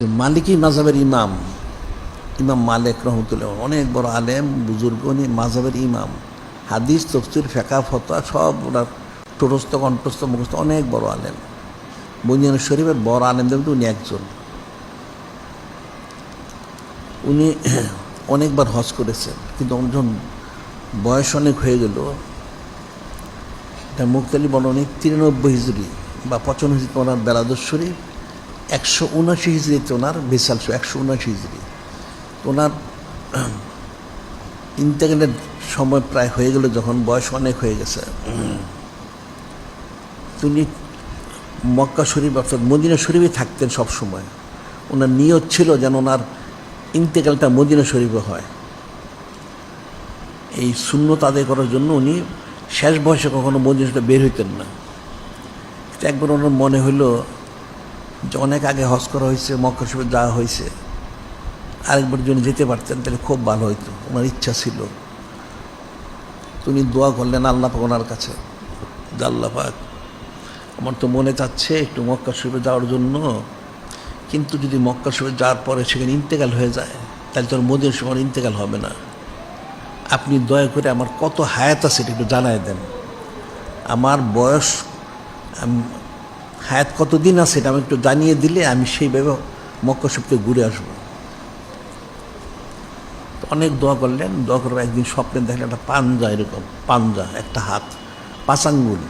মালিকি মাযহাবের ইমাম ইমাম মালিক রহমতুল্লাহ অনেক বড় আলেম বুজুর্গ, উনি মাযহাবের ইমাম। হাদিস, তফসির, ফিকহ, ফতোয়া সব ওনার ঠোঁটস্থ কণ্ঠস্থ মুখস্থ, অনেক বড় আলেম। বুনিয়ান শরীফের বড় আলেমদের মধ্যে উনি একজন। উনি অনেকবার হজ করেছেন, কিন্তু যখন বয়স অনেক হয়ে গেল, এটা মুক্তালি বর্ণনী 93 হিজরি বা 55 হিজরি ওনার বেলাদুস শরীফ, 179 হিজরিতে ওনার বিশাল 179 হিজরি। ওনার ইন্তেকালের সময় প্রায় হয়ে গেল, যখন বয়স অনেক হয়ে গেছে, তিনি মক্কা শরীফ অর্থাৎ মদিনা শরীফে থাকতেন সব সময়। ওনার নিয়ত ছিল যেন ওনার ইন্তেকালটা মদিনা শরীফে হয়। এই সুন্নত আদায় করার জন্য উনি শেষ বয়সে কখনো মদিনা শরীফে বের হইতেন না। একবার ওনার মনে হইল যে অনেক আগে হজ করা হয়েছে, মক্কা শরীফে যাওয়া হয়েছে, আরেকবার যদি যেতে পারতেন তাহলে খুব ভালো হইতো। ওনার ইচ্ছা ছিল। তিনি দোয়া করলেন আল্লাহ পাক ওনার কাছে, যে আল্লাহ পাক, আমার তো মনে চাচ্ছে একটু মক্কা শরীফে যাওয়ার জন্য, কিন্তু যদি মক্কা শরীফে যাওয়ার পরে সেখানে ইন্তেকাল হয়ে যায় তাহলে তোর মদিনার সময় ইন্তেকাল হবে না। আপনি দয়া করে আমার কত হায়াত আছে এটা একটু জানায় দেন। আমার বয়স, হায়াত কতদিন আছে এটা আমি একটু জানিয়ে দিলে আমি সেইভাবে মক্কা শরীফে ঘুরে আসবো। অনেক দোয়া করলেন। দোয়া করবো, একদিন স্বপ্নে দেখলেন একটা পাঞ্জা, এরকম পাঞ্জা, একটা হাত, 5 আঙ্গুল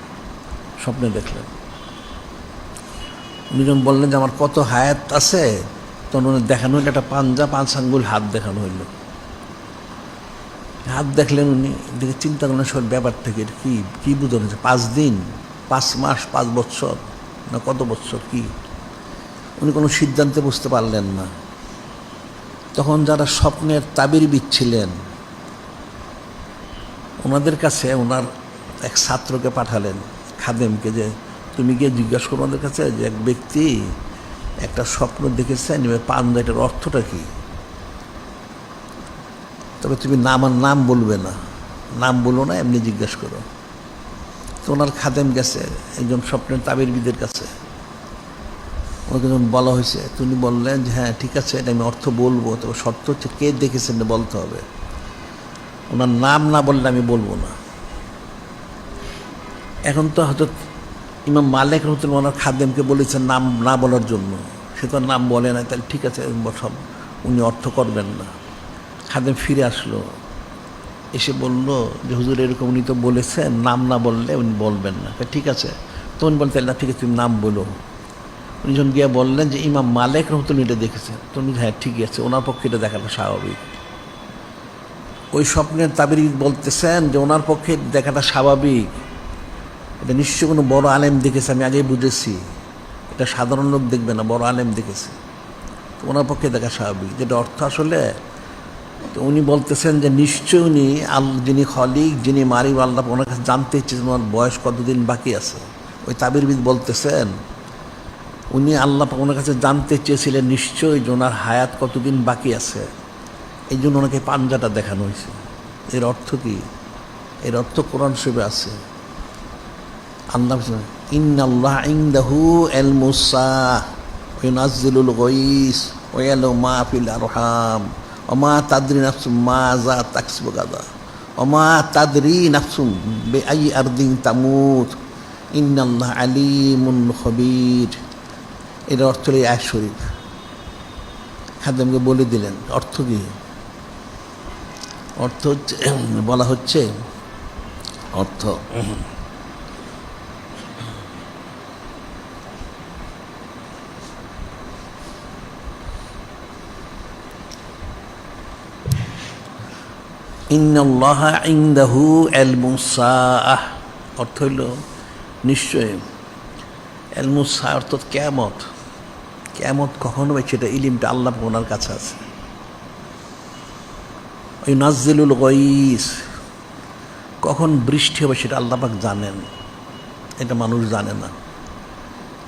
স্বপ্নে দেখলেন। উনি যখন বললেন যে আমার কত হায়াত আছে, তখন উনি দেখানো হইল একটা পাঞ্জা, 5 আঙ্গুল হাত দেখানো হইল। হাত দেখলেন, উনি দেখে চিন্তা করলেন সব ব্যাপার থেকে কি কী বোঝানো হয়েছে, 5 দিন, 5 মাস, 5 বছর না কত বছর কি, উনি কোনো সিদ্ধান্তে বুঝতে পারলেন না। তখন যারা স্বপ্নের তাবিরবিদ ছিলেন, ওনাদের কাছে ওনার এক ছাত্রকে পাঠালেন, খাদেমকে, যে তুমি গিয়ে জিজ্ঞাসা করো ওনাদের কাছে যে এক ব্যক্তি একটা স্বপ্ন দেখেছেন, পাঞ্জা, এটার অর্থটা কী, তবে তুমি আমার নাম বলবে না, নাম বলো না, এমনি জিজ্ঞাসা করো। তো ওনার খাদেম গেছে একজন স্বপ্নের তাবিরবিদের কাছে। ওনাকে যখন বলা হয়েছে, তিনি বললেন যে হ্যাঁ ঠিক আছে, এটা আমি অর্থ বলবো, তবে শর্ত হচ্ছে কে দেখেছেন বলতে হবে, ওনার নাম না বললে আমি বলবো না। এখন তো হয়তো ইমাম মালিক রহমতুল্লাহ ওনার খাদেমকে বলেছেন নাম না বলার জন্য, সে তো নাম বলে না, তাহলে ঠিক আছে সব উনি অর্থ করবেন না। খাদেম ফিরে আসলো, এসে বলল যে হুজুর এরকম উনি তো বলেছেন নাম না বললে উনি বলবেন না। ঠিক আছে, তো উনি বলতেন না, ঠিক আছে তুমি নাম বলো। উনি যখন গিয়ে বললেন যে ইমাম মালিক রহমতুল্লাহ এটা দেখেছে, তো উনি হ্যাঁ ঠিকই আছে, ওনার পক্ষে এটা দেখাটা স্বাভাবিক। ওই স্বপ্নের তাবির বলতেছেন যে ওনার পক্ষে দেখাটা স্বাভাবিক, এটা নিশ্চয়ই কোনো বড় আলেম দেখেছে, আমি আগেই বুঝেছি, এটা সাধারণ লোক দেখবে না, বড় আলেম দেখেছে, তো ওনার পক্ষে দেখা স্বাভাবিক। যেটা অর্থ আসলে, তো উনি বলতেছেন যে নিশ্চয় উনি যিনি খলিক, যিনি মালিক আল্লাহ, ওনার কাছে জানতে ইচ্ছেছেন ওনার বয়স কতদিন বাকি আছে। ওই তাবিরবিদ বলতেছেন উনি আল্লাহ ওনার কাছে জানতে চেয়েছিলেন নিশ্চয়ই যে ওনার হায়াত কতদিন বাকি আছে, এই জন্য ওনাকে পাঞ্জাটা দেখানো হয়েছে। এর অর্থ কি? এর অর্থ কোরআন শরীফে আছে। আল্লাহ ইন্নাল্লাহ ইনদাহু ইলমুস সাআহ ওয়া ইউনাজ্জিলুল গায়স ওয়া ইয়ালামু মা ফিল আরহাম ওয়া মা তাদরি নাফসুম মাযা তাকসিবু গাদা ওয়া মা তাদরি নাফসুম বিআইয়ি আরদিন তামুত ইন্নাল্লাহ আলিমুন খবীর। এর অর্থ এই আয়াত শরীফ। খাদেমকে বলে দিলেন অর্থ কি। অর্থ হচ্ছে, বলা হচ্ছে অর্থ ইন্নাল্লাহা ইনদাহু ইলমুস সাআহ, অর্থ হইল নিশ্চয়, ইলমুস সাআহ অর্থাৎ কিয়ামত, কিয়ামত কখন হবে সেটা ইলমটা আল্লাহ ওনার কাছে আছে। ইউনাজ্জিলুল গায়স, কখন বৃষ্টি হবে সেটা আল্লাহ পাক জানেন, এটা মানুষ জানে না।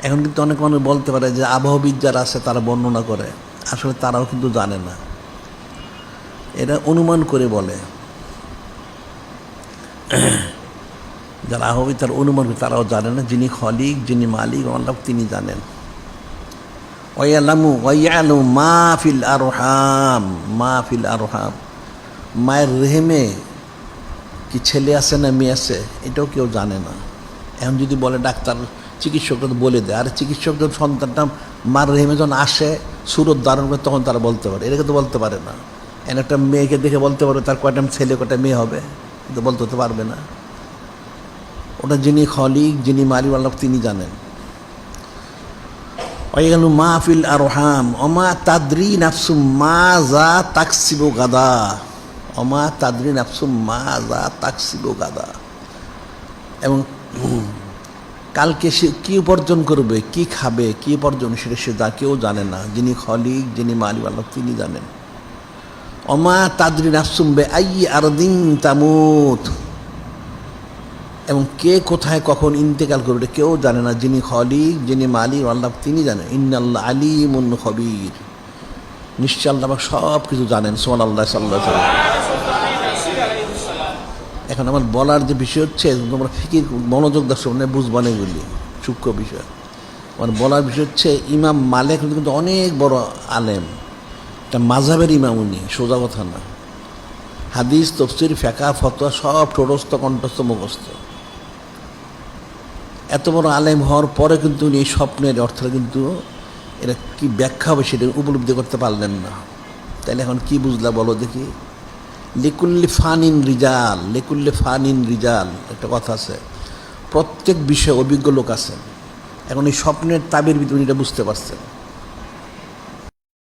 এখন কিন্তু অনেক মানুষ বলতে পারে যে আবহাওয়াবিদ যারা আছে তারা বর্ণনা করে, আসলে তারাও কিন্তু জানে না, এরা অনুমান করে বলে। যারা আবহাওয়াবিদ তারা অনুমান করে, তারাও জানে না। যিনি খলিক, যিনি মালিক আল্লাহ, তিনি জানেন। ওয়াইয়ালামু মা ফিল আরহাম, মা ফিল আরহাম, মায়ের রেহেমে কি ছেলে আছে না মেয়ে আছে এটাও কেউ জানে না। এখন যদি বলে ডাক্তার চিকিৎসকরা তো বলে দেয়, আর চিকিৎসক যখন সন্তানটা মার রেহেমে যখন আসে সুরত ধারণ করে তখন তারা বলতে পারে, এটাকে তো বলতে পারে না। এখন একটা মেয়েকে দেখে বলতে পারবে তার কয়টা ছেলে কয়টা মেয়ে হবে, কিন্তু বলতে তো পারবে না। ওটা যিনি খলিক, যিনি মালিক আল্লাহ, তিনি জানেন। ওয়াইয়ালামু মা ফিল আরহাম ওমা তাদরি নাফসুম মাজা তাকসিবু গাদা, ওমা তাদরি নাফসুম মাজা তাকসিবু গাদা, এবং কালকে সে কী উপার্জন করবে, কি খাবে, কি উপার্জন, সেটা সে কেউ জানে না। যিনি খলিক, যিনি মালিক আল্লাহ, তিনি জানেন। ওমা তাদরি নাফসুম বিআইয়ি আরদিন তামুত, এবং কে কোথায় কখন ইন্তেকাল করবে কেউ জানে না। যিনি খলিক, যিনি মালিক আল্লাহ, তিনি জানেন। ইন্নাল্লাহ আলিমুন খবীর, নিশ্চয় আল্লাহ সব কিছু জানেন। সুবহানাল্লাহ, সাল্লাল্লাহু আলাইহি ওয়াসাল্লাম। এখন আমার বলার যে বিষয় হচ্ছে, তোমরা ফিকির মনোযোগ দাও, শুনে বুঝবান, এগুলি সূক্ষ্ম বিষয়। আমার বলার বিষয় হচ্ছে, ইমাম মালিক কিন্তু অনেক বড় আলেম, এটা মাযহাবের ইমাম, উনি সোজা কথা না। হাদিস, তাফসীর, ফিকহ, ফতোয়া সব ঠোঁটস্থ কণ্ঠস্থ মুখস্থ। এত বড় আলেম হওয়ার পরে কিন্তু উনি এই স্বপ্নের অর্থটা কিন্তু এটা কি ব্যাখ্যা হবে সেটা উপলব্ধি করতে পারলেন না। তাহলে এখন কি বুঝলা বলো দেখি? লিকুল্লি ফানিন রিজাল, লিকুল্লি ফানিন রিজাল, একটা কথা আছে। প্রত্যেক বিষয়ে অভিজ্ঞ লোক আছেন। এখন এই স্বপ্নের তাবির ভিতরে এটা বুঝতে পারছেন।